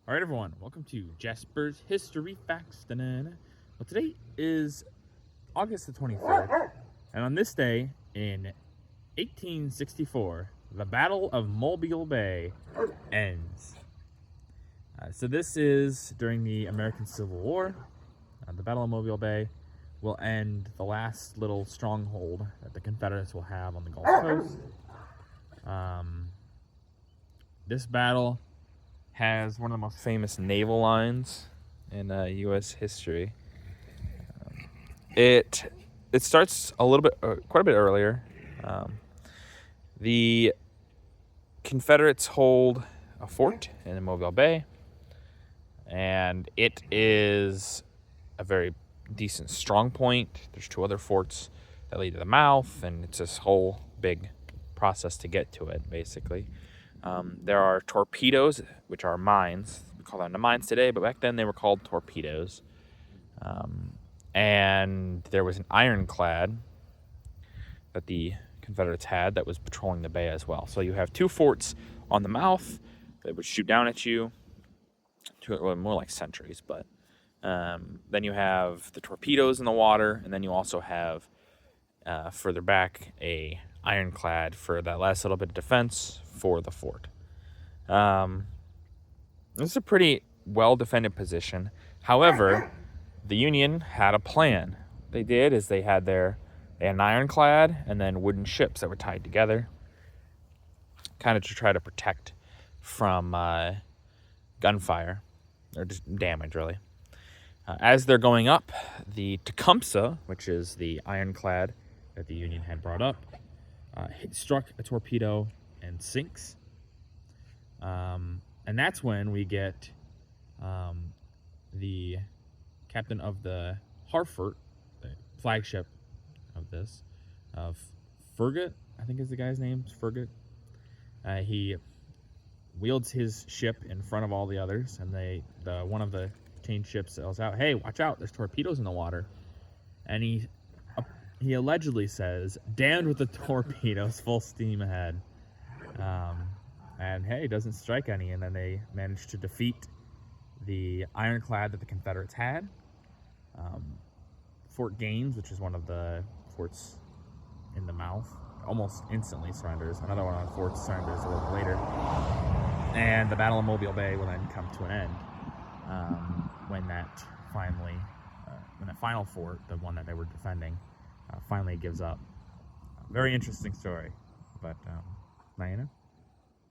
All right, everyone, welcome to Jasper's History Facts. Well, today is August the 23rd, and on this day in 1864, the Battle of Mobile Bay ends. So this is during the American Civil War. The Battle of Mobile Bay will end the last little stronghold that the Confederates will have on the Gulf Coast. This battle has one of the most famous naval lines in U.S. history. It starts a little bit, quite a bit earlier. The Confederates hold a fort in Mobile Bay, and it is a very decent strong point. There's two other forts that lead to the mouth, and it's this whole big process to get to it, basically. There are torpedoes, which are mines. We call them the mines today, but back then they were called torpedoes. And there was an ironclad that the Confederates had that was patrolling the bay as well. So you have two forts on the mouth that would shoot down at you, more like sentries, but then you have the torpedoes in the water, and then you also have further back a ironclad for that last little bit of defense for the fort. This is a pretty well defended position. However, the Union had a plan. What they did is they had an ironclad and then wooden ships that were tied together, kind of to try to protect from gunfire or just damage, really. As they're going up, the Tecumseh, which is the ironclad that the Union had brought up, struck a torpedo and sinks. And that's when we get the captain of the Hartford, the flagship of this, Farragut, I think is the guy's name, Farragut. He wields his ship in front of all the others, and one of the chain ships yells out, "Hey, watch out! There's torpedoes in the water!" And he allegedly says, "Damned with the torpedoes, full steam ahead." And hey, doesn't strike any, and then they managed to defeat the ironclad that the Confederates had. Fort Gaines, which is one of the forts in the mouth, almost instantly surrenders. Another one of the forts surrenders a little later. And the Battle of Mobile Bay will then come to an end when that final fort, the one that they were defending, finally gives up. Very interesting story, but now you know.